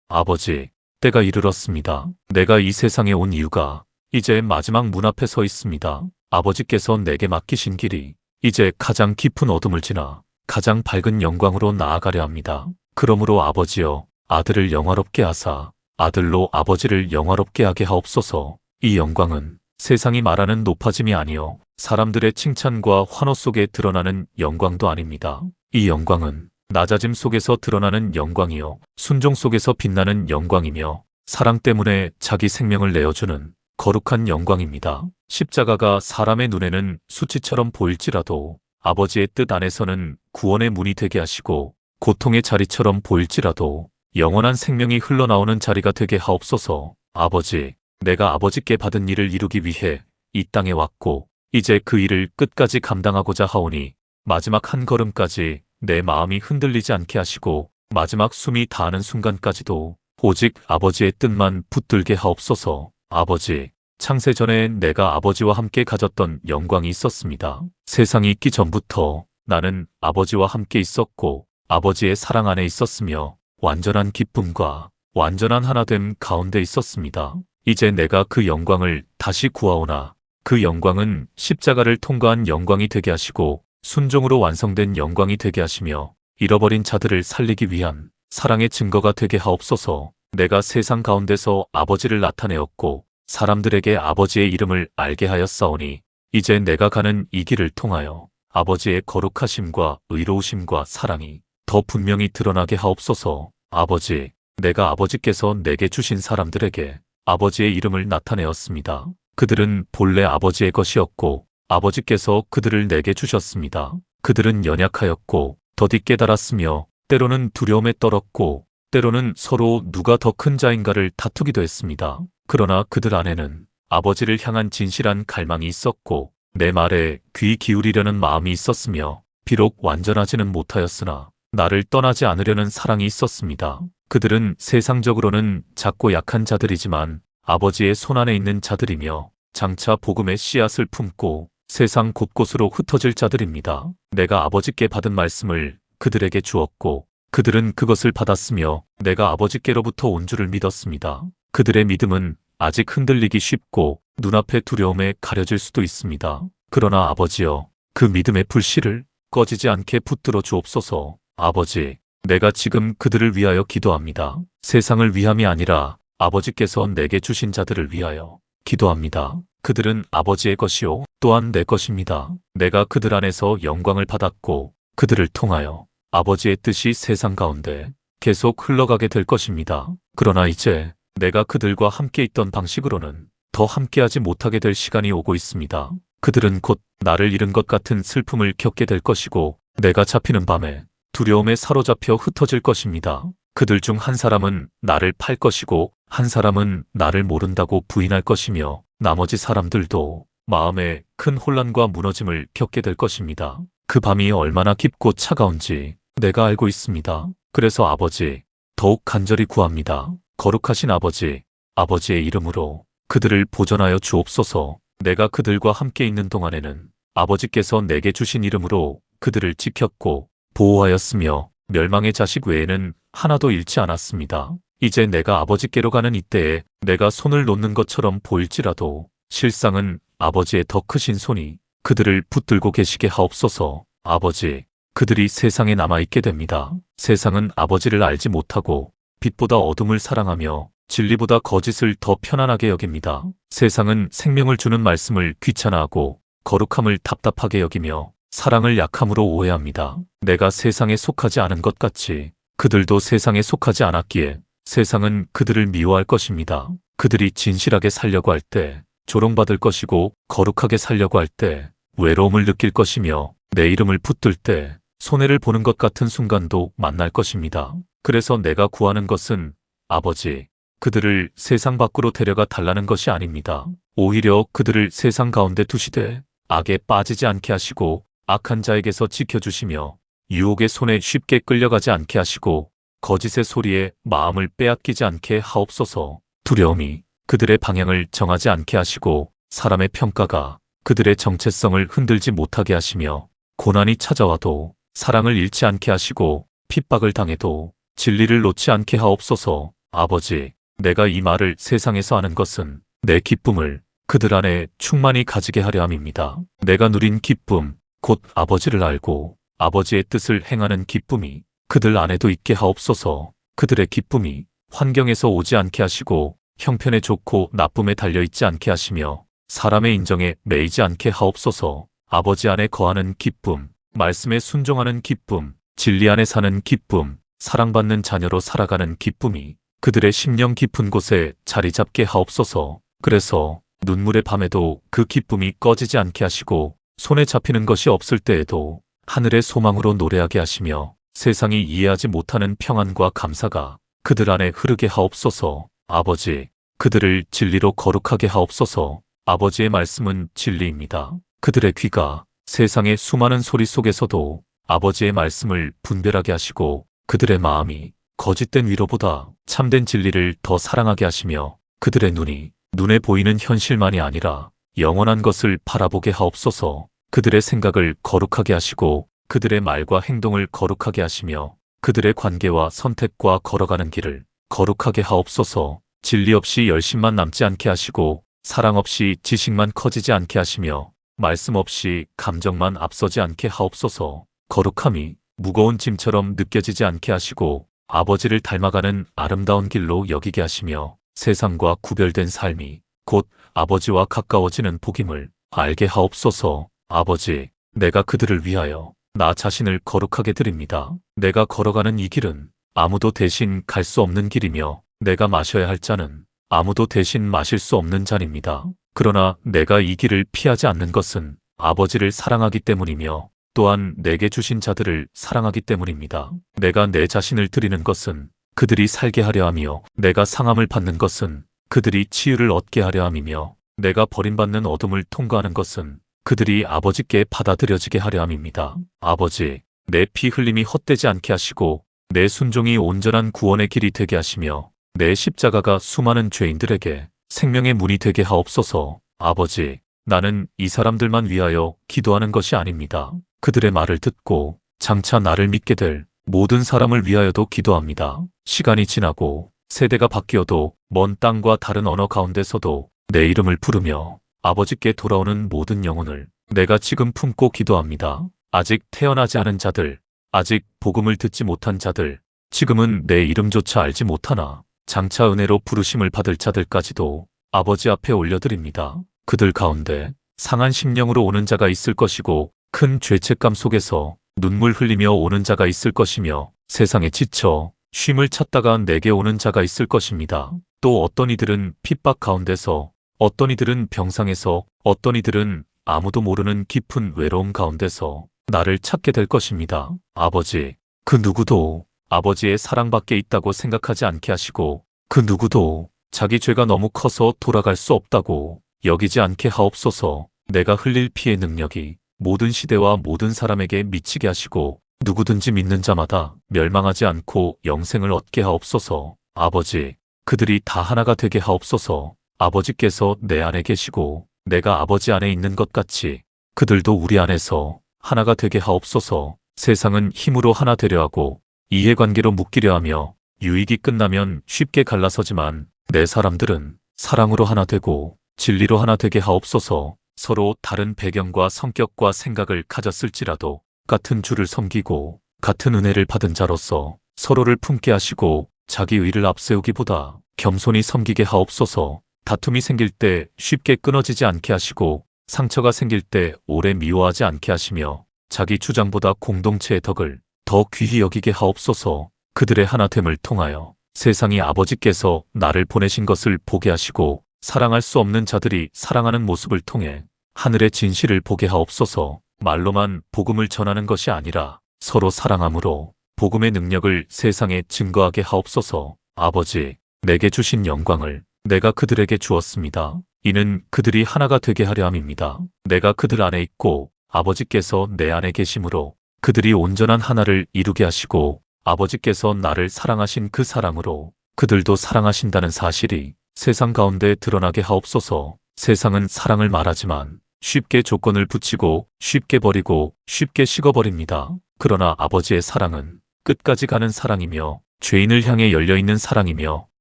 아버지, 때가 이르렀습니다. 내가 이 세상에 온 이유가 이제 마지막 문 앞에 서 있습니다. 아버지께서 내게 맡기신 길이 이제 가장 깊은 어둠을 지나 가장 밝은 영광으로 나아가려 합니다. 그러므로 아버지여, 아들을 영화롭게 하사 아들로 아버지를 영화롭게 하게 하옵소서. 이 영광은 세상이 말하는 높아짐이 아니요 사람들의 칭찬과 환호 속에 드러나는 영광도 아닙니다. 이 영광은 낮아짐 속에서 드러나는 영광이요 순종 속에서 빛나는 영광이며 사랑 때문에 자기 생명을 내어주는 거룩한 영광입니다. 십자가가 사람의 눈에는 수치처럼 보일지라도 아버지의 뜻 안에서는 구원의 문이 되게 하시고 고통의 자리처럼 보일지라도 영원한 생명이 흘러나오는 자리가 되게 하옵소서. 아버지, 내가 아버지께 받은 일을 이루기 위해 이 땅에 왔고 이제 그 일을 끝까지 감당하고자 하오니 마지막 한 걸음까지 내 마음이 흔들리지 않게 하시고 마지막 숨이 닿는 순간까지도 오직 아버지의 뜻만 붙들게 하옵소서. 아버지, 창세 전에 내가 아버지와 함께 가졌던 영광이 있었습니다. 세상이 있기 전부터 나는 아버지와 함께 있었고 아버지의 사랑 안에 있었으며 완전한 기쁨과 완전한 하나됨 가운데 있었습니다. 이제 내가 그 영광을 다시 구하오나 그 영광은 십자가를 통과한 영광이 되게 하시고 순종으로 완성된 영광이 되게 하시며 잃어버린 자들을 살리기 위한 사랑의 증거가 되게 하옵소서. 내가 세상 가운데서 아버지를 나타내었고 사람들에게 아버지의 이름을 알게 하였사오니 이제 내가 가는 이 길을 통하여 아버지의 거룩하심과 의로우심과 사랑이 더 분명히 드러나게 하옵소서. 아버지, 내가 아버지께서 내게 주신 사람들에게 아버지의 이름을 나타내었습니다. 그들은 본래 아버지의 것이었고 아버지께서 그들을 내게 주셨습니다. 그들은 연약하였고 더디 깨달았으며 때로는 두려움에 떨었고 때로는 서로 누가 더 큰 자인가를 다투기도 했습니다. 그러나 그들 안에는 아버지를 향한 진실한 갈망이 있었고 내 말에 귀 기울이려는 마음이 있었으며 비록 완전하지는 못하였으나 나를 떠나지 않으려는 사랑이 있었습니다. 그들은 세상적으로는 작고 약한 자들이지만 아버지의 손안에 있는 자들이며 장차 복음의 씨앗을 품고 세상 곳곳으로 흩어질 자들입니다. 내가 아버지께 받은 말씀을 그들에게 주었고 그들은 그것을 받았으며 내가 아버지께로부터 온 줄을 믿었습니다. 그들의 믿음은 아직 흔들리기 쉽고 눈앞의 두려움에 가려질 수도 있습니다. 그러나 아버지여, 그 믿음의 불씨를 꺼지지 않게 붙들어 주옵소서. 아버지, 내가 지금 그들을 위하여 기도합니다. 세상을 위함이 아니라 아버지께서 내게 주신 자들을 위하여 기도합니다. 그들은 아버지의 것이요 또한 내 것입니다. 내가 그들 안에서 영광을 받았고 그들을 통하여 아버지의 뜻이 세상 가운데 계속 흘러가게 될 것입니다. 그러나 이제 내가 그들과 함께 있던 방식으로는 더 함께하지 못하게 될 시간이 오고 있습니다. 그들은 곧 나를 잃은 것 같은 슬픔을 겪게 될 것이고 내가 잡히는 밤에 두려움에 사로잡혀 흩어질 것입니다. 그들 중 한 사람은 나를 팔 것이고 한 사람은 나를 모른다고 부인할 것이며 나머지 사람들도 마음에 큰 혼란과 무너짐을 겪게 될 것입니다. 그 밤이 얼마나 깊고 차가운지 내가 알고 있습니다. 그래서 아버지, 더욱 간절히 구합니다. 거룩하신 아버지, 아버지의 이름으로 그들을 보존하여 주옵소서. 내가 그들과 함께 있는 동안에는 아버지께서 내게 주신 이름으로 그들을 지켰고 보호하였으며 멸망의 자식 외에는 하나도 잃지 않았습니다. 이제 내가 아버지께로 가는 이때에 내가 손을 놓는 것처럼 보일지라도 실상은 아버지의 더 크신 손이 그들을 붙들고 계시게 하옵소서. 아버지, 그들이 세상에 남아있게 됩니다. 세상은 아버지를 알지 못하고 빛보다 어둠을 사랑하며 진리보다 거짓을 더 편안하게 여깁니다. 세상은 생명을 주는 말씀을 귀찮아하고 거룩함을 답답하게 여기며 사랑을 약함으로 오해합니다. 내가 세상에 속하지 않은 것 같이 그들도 세상에 속하지 않았기에 세상은 그들을 미워할 것입니다. 그들이 진실하게 살려고 할 때 조롱받을 것이고 거룩하게 살려고 할 때 외로움을 느낄 것이며 내 이름을 붙들 때 손해를 보는 것 같은 순간도 만날 것입니다. 그래서 내가 구하는 것은 아버지, 그들을 세상 밖으로 데려가 달라는 것이 아닙니다. 오히려 그들을 세상 가운데 두시되 악에 빠지지 않게 하시고 악한 자에게서 지켜주시며 유혹의 손에 쉽게 끌려가지 않게 하시고 거짓의 소리에 마음을 빼앗기지 않게 하옵소서. 두려움이 그들의 방향을 정하지 않게 하시고 사람의 평가가 그들의 정체성을 흔들지 못하게 하시며 고난이 찾아와도 사랑을 잃지 않게 하시고 핍박을 당해도 진리를 놓지 않게 하옵소서. 아버지, 내가 이 말을 세상에서 하는 것은 내 기쁨을 그들 안에 충만히 가지게 하려 함입니다. 내가 누린 기쁨, 곧 아버지를 알고 아버지의 뜻을 행하는 기쁨이 그들 안에도 있게 하옵소서. 그들의 기쁨이 환경에서 오지 않게 하시고 형편에 좋고 나쁨에 달려있지 않게 하시며 사람의 인정에 매이지 않게 하옵소서. 아버지 안에 거하는 기쁨, 말씀에 순종하는 기쁨, 진리 안에 사는 기쁨, 사랑받는 자녀로 살아가는 기쁨이 그들의 심령 깊은 곳에 자리 잡게 하옵소서. 그래서 눈물의 밤에도 그 기쁨이 꺼지지 않게 하시고 손에 잡히는 것이 없을 때에도 하늘의 소망으로 노래하게 하시며 세상이 이해하지 못하는 평안과 감사가 그들 안에 흐르게 하옵소서. 아버지, 그들을 진리로 거룩하게 하옵소서. 아버지의 말씀은 진리입니다. 그들의 귀가 세상의 수많은 소리 속에서도 아버지의 말씀을 분별하게 하시고 그들의 마음이 거짓된 위로보다 참된 진리를 더 사랑하게 하시며 그들의 눈이 눈에 보이는 현실만이 아니라 영원한 것을 바라보게 하옵소서. 그들의 생각을 거룩하게 하시고 그들의 말과 행동을 거룩하게 하시며 그들의 관계와 선택과 걸어가는 길을 거룩하게 하옵소서. 진리 없이 열심만 남지 않게 하시고 사랑 없이 지식만 커지지 않게 하시며 말씀 없이 감정만 앞서지 않게 하옵소서. 거룩함이 무거운 짐처럼 느껴지지 않게 하시고 아버지를 닮아가는 아름다운 길로 여기게 하시며 세상과 구별된 삶이 곧 아버지와 가까워지는 복임을 알게 하옵소서. 아버지, 내가 그들을 위하여 나 자신을 거룩하게 드립니다. 내가 걸어가는 이 길은 아무도 대신 갈 수 없는 길이며 내가 마셔야 할 잔은 아무도 대신 마실 수 없는 잔입니다. 그러나 내가 이 길을 피하지 않는 것은 아버지를 사랑하기 때문이며 또한 내게 주신 자들을 사랑하기 때문입니다. 내가 내 자신을 드리는 것은 그들이 살게 하려 하며 내가 상함을 받는 것은 그들이 치유를 얻게 하려 함이며 내가 버림받는 어둠을 통과하는 것은 그들이 아버지께 받아들여지게 하려 함입니다. 아버지, 내 피 흘림이 헛되지 않게 하시고 내 순종이 온전한 구원의 길이 되게 하시며 내 십자가가 수많은 죄인들에게 생명의 문이 되게 하옵소서. 아버지, 나는 이 사람들만 위하여 기도하는 것이 아닙니다. 그들의 말을 듣고 장차 나를 믿게 될 모든 사람을 위하여도 기도합니다. 시간이 지나고 세대가 바뀌어도 먼 땅과 다른 언어 가운데서도 내 이름을 부르며 아버지께 돌아오는 모든 영혼을 내가 지금 품고 기도합니다. 아직 태어나지 않은 자들, 아직 복음을 듣지 못한 자들, 지금은 내 이름조차 알지 못하나 장차 은혜로 부르심을 받을 자들까지도 아버지 앞에 올려드립니다. 그들 가운데 상한 심령으로 오는 자가 있을 것이고 큰 죄책감 속에서 눈물 흘리며 오는 자가 있을 것이며 세상에 지쳐 쉼을 찾다가 내게 오는 자가 있을 것입니다. 또 어떤 이들은 핍박 가운데서, 어떤 이들은 병상에서, 어떤 이들은 아무도 모르는 깊은 외로움 가운데서 나를 찾게 될 것입니다. 아버지, 그 누구도 아버지의 사랑밖에 있다고 생각하지 않게 하시고 그 누구도 자기 죄가 너무 커서 돌아갈 수 없다고 여기지 않게 하옵소서. 내가 흘릴 피의 능력이 모든 시대와 모든 사람에게 미치게 하시고 누구든지 믿는 자마다 멸망하지 않고 영생을 얻게 하옵소서. 아버지, 그들이 다 하나가 되게 하옵소서. 아버지께서 내 안에 계시고 내가 아버지 안에 있는 것 같이 그들도 우리 안에서 하나가 되게 하옵소서. 세상은 힘으로 하나 되려 하고 이해관계로 묶이려 하며 유익이 끝나면 쉽게 갈라서지만 내 사람들은 사랑으로 하나 되고 진리로 하나 되게 하옵소서. 서로 다른 배경과 성격과 생각을 가졌을지라도 같은 주를 섬기고 같은 은혜를 받은 자로서 서로를 품게 하시고 자기 의를 앞세우기보다 겸손히 섬기게 하옵소서. 다툼이 생길 때 쉽게 끊어지지 않게 하시고 상처가 생길 때 오래 미워하지 않게 하시며 자기 주장보다 공동체의 덕을 더 귀히 여기게 하옵소서. 그들의 하나됨을 통하여 세상이 아버지께서 나를 보내신 것을 보게 하시고 사랑할 수 없는 자들이 사랑하는 모습을 통해 하늘의 진실을 보게 하옵소서. 말로만 복음을 전하는 것이 아니라 서로 사랑함으로 복음의 능력을 세상에 증거하게 하옵소서. 아버지, 내게 주신 영광을 내가 그들에게 주었습니다. 이는 그들이 하나가 되게 하려 함입니다. 내가 그들 안에 있고 아버지께서 내 안에 계심으로 그들이 온전한 하나를 이루게 하시고 아버지께서 나를 사랑하신 그 사랑으로 그들도 사랑하신다는 사실이 세상 가운데 드러나게 하옵소서. 세상은 사랑을 말하지만 쉽게 조건을 붙이고 쉽게 버리고 쉽게 식어버립니다. 그러나 아버지의 사랑은 끝까지 가는 사랑이며 죄인을 향해 열려있는 사랑이며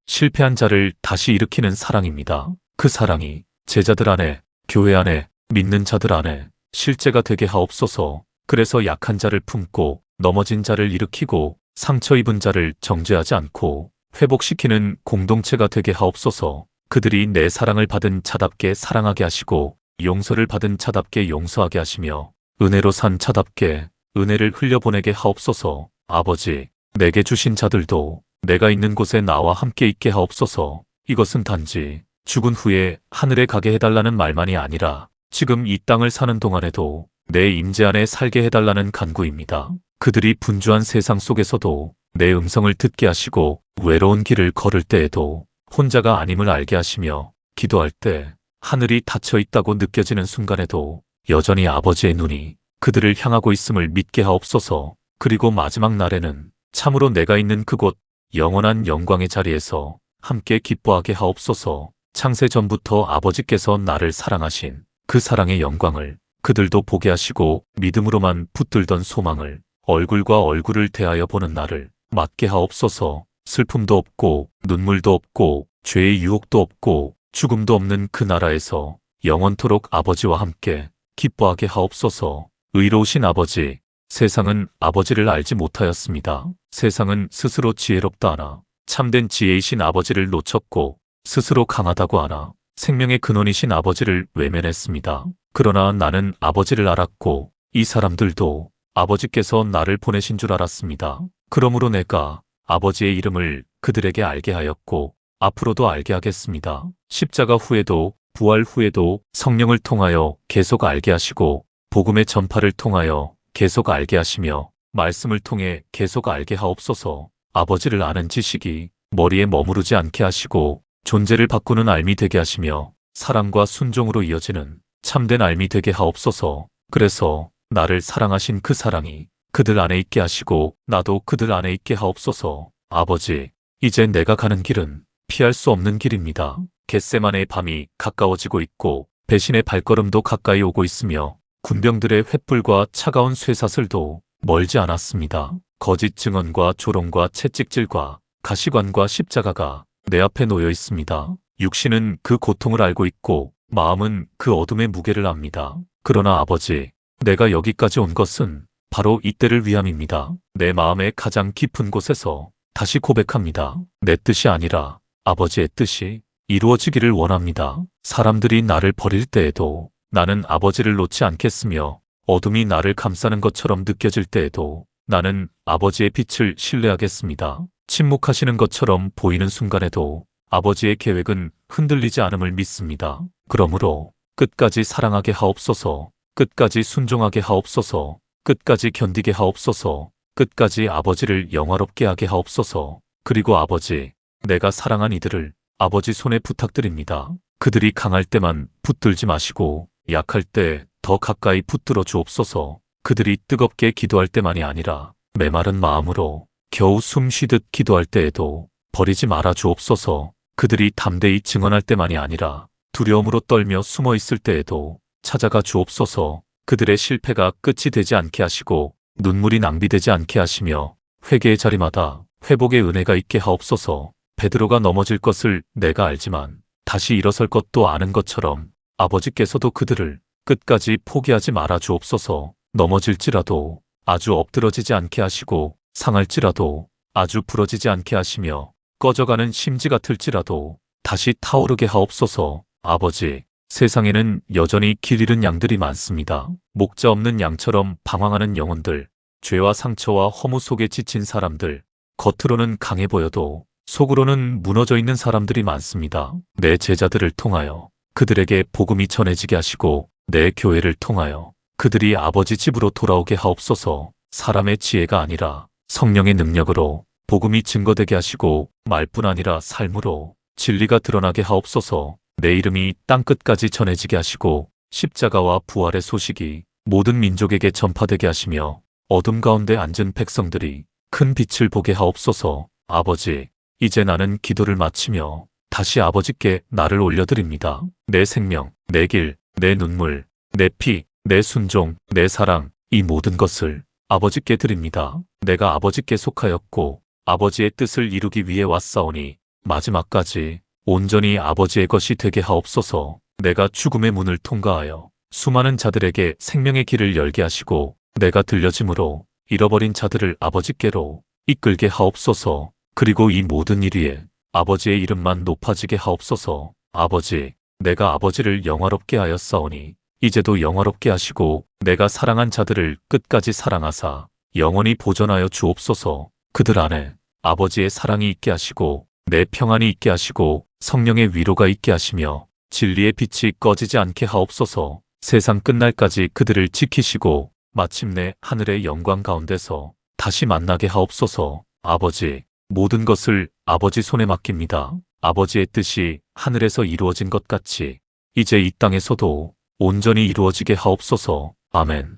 실패한 자를 다시 일으키는 사랑입니다. 그 사랑이 제자들 안에, 교회 안에, 믿는 자들 안에 실제가 되게 하옵소서. 그래서 약한 자를 품고 넘어진 자를 일으키고 상처 입은 자를 정죄하지 않고 회복시키는 공동체가 되게 하옵소서. 그들이 내 사랑을 받은 자답게 사랑하게 하시고 용서를 받은 자답게 용서하게 하시며 은혜로 산 자답게 은혜를 흘려보내게 하옵소서. 아버지, 내게 주신 자들도 내가 있는 곳에 나와 함께 있게 하옵소서. 이것은 단지 죽은 후에 하늘에 가게 해달라는 말만이 아니라 지금 이 땅을 사는 동안에도 내 임재 안에 살게 해달라는 간구입니다. 그들이 분주한 세상 속에서도 내 음성을 듣게 하시고 외로운 길을 걸을 때에도 혼자가 아님을 알게 하시며 기도할 때 하늘이 닫혀 있다고 느껴지는 순간에도 여전히 아버지의 눈이 그들을 향하고 있음을 믿게 하옵소서. 그리고 마지막 날에는 참으로 내가 있는 그곳 영원한 영광의 자리에서 함께 기뻐하게 하옵소서. 창세 전부터 아버지께서 나를 사랑하신 그 사랑의 영광을 그들도 보게 하시고 믿음으로만 붙들던 소망을 얼굴과 얼굴을 대하여 보는 나를 맞게 하옵소서. 슬픔도 없고 눈물도 없고 죄의 유혹도 없고 죽음도 없는 그 나라에서 영원토록 아버지와 함께 기뻐하게 하옵소서. 의로우신 아버지, 세상은 아버지를 알지 못하였습니다. 세상은 스스로 지혜롭다 하나 참된 지혜이신 아버지를 놓쳤고 스스로 강하다고 하나 생명의 근원이신 아버지를 외면했습니다. 그러나 나는 아버지를 알았고 이 사람들도 아버지께서 나를 보내신 줄 알았습니다. 그러므로 내가 아버지의 이름을 그들에게 알게 하였고 앞으로도 알게 하겠습니다. 십자가 후에도 부활 후에도 성령을 통하여 계속 알게 하시고 복음의 전파를 통하여 계속 알게 하시며 말씀을 통해 계속 알게 하옵소서. 아버지를 아는 지식이 머리에 머무르지 않게 하시고 존재를 바꾸는 알미 되게 하시며 사랑과 순종으로 이어지는 참된 알미 되게 하옵소서. 그래서 나를 사랑하신 그 사랑이 그들 안에 있게 하시고 나도 그들 안에 있게 하옵소서. 아버지, 이제 내가 가는 길은 피할 수 없는 길입니다. 겟세마네의 밤이 가까워지고 있고 배신의 발걸음도 가까이 오고 있으며 군병들의 횃불과 차가운 쇠사슬도 멀지 않았습니다. 거짓 증언과 조롱과 채찍질과 가시관과 십자가가 내 앞에 놓여 있습니다. 육신은 그 고통을 알고 있고 마음은 그 어둠의 무게를 압니다. 그러나 아버지, 내가 여기까지 온 것은 바로 이때를 위함입니다. 내 마음의 가장 깊은 곳에서 다시 고백합니다. 내 뜻이 아니라 아버지의 뜻이 이루어지기를 원합니다. 사람들이 나를 버릴 때에도 나는 아버지를 놓지 않겠으며 어둠이 나를 감싸는 것처럼 느껴질 때에도 나는 아버지의 빛을 신뢰하겠습니다. 침묵하시는 것처럼 보이는 순간에도 아버지의 계획은 흔들리지 않음을 믿습니다. 그러므로 끝까지 사랑하게 하옵소서. 끝까지 순종하게 하옵소서. 끝까지 견디게 하옵소서. 끝까지 아버지를 영화롭게 하게 하옵소서. 그리고 아버지, 내가 사랑한 이들을 아버지 손에 부탁드립니다. 그들이 강할 때만 붙들지 마시고 약할 때 더 가까이 붙들어 주옵소서. 그들이 뜨겁게 기도할 때만이 아니라 메마른 마음으로 겨우 숨 쉬듯 기도할 때에도 버리지 말아 주옵소서. 그들이 담대히 증언할 때만이 아니라 두려움으로 떨며 숨어 있을 때에도 찾아가 주옵소서. 그들의 실패가 끝이 되지 않게 하시고 눈물이 낭비되지 않게 하시며 회개의 자리마다 회복의 은혜가 있게 하옵소서. 베드로가 넘어질 것을 내가 알지만 다시 일어설 것도 아는 것처럼 아버지께서도 그들을 끝까지 포기하지 말아 주옵소서. 넘어질지라도 아주 엎드러지지 않게 하시고 상할지라도 아주 부러지지 않게 하시며 꺼져가는 심지 같을지라도 다시 타오르게 하옵소서. 아버지, 세상에는 여전히 길 잃은 양들이 많습니다. 목자 없는 양처럼 방황하는 영혼들, 죄와 상처와 허무 속에 지친 사람들, 겉으로는 강해 보여도 속으로는 무너져 있는 사람들이 많습니다. 내 제자들을 통하여 그들에게 복음이 전해지게 하시고 내 교회를 통하여 그들이 아버지 집으로 돌아오게 하옵소서. 사람의 지혜가 아니라 성령의 능력으로 복음이 증거되게 하시고 말뿐 아니라 삶으로 진리가 드러나게 하옵소서. 내 이름이 땅끝까지 전해지게 하시고 십자가와 부활의 소식이 모든 민족에게 전파되게 하시며 어둠 가운데 앉은 백성들이 큰 빛을 보게 하옵소서. 아버지, 이제 나는 기도를 마치며 다시 아버지께 나를 올려드립니다. 내 생명, 내 길, 내 눈물, 내 피, 내 순종, 내 사랑, 이 모든 것을 아버지께 드립니다. 내가 아버지께 속하였고 아버지의 뜻을 이루기 위해 왔사오니 마지막까지 온전히 아버지의 것이 되게 하옵소서. 내가 죽음의 문을 통과하여 수많은 자들에게 생명의 길을 열게 하시고 내가 들려짐으로 잃어버린 자들을 아버지께로 이끌게 하옵소서. 그리고 이 모든 일 위에 아버지의 이름만 높아지게 하옵소서. 아버지, 내가 아버지를 영화롭게 하였사오니 이제도 영화롭게 하시고 내가 사랑한 자들을 끝까지 사랑하사 영원히 보존하여 주옵소서. 그들 안에 아버지의 사랑이 있게 하시고 내 평안이 있게 하시고 성령의 위로가 있게 하시며 진리의 빛이 꺼지지 않게 하옵소서. 세상 끝날까지 그들을 지키시고 마침내 하늘의 영광 가운데서 다시 만나게 하옵소서. 아버지, 모든 것을 아버지 손에 맡깁니다. 아버지의 뜻이 하늘에서 이루어진 것 같이 이제 이 땅에서도 온전히 이루어지게 하옵소서. 아멘.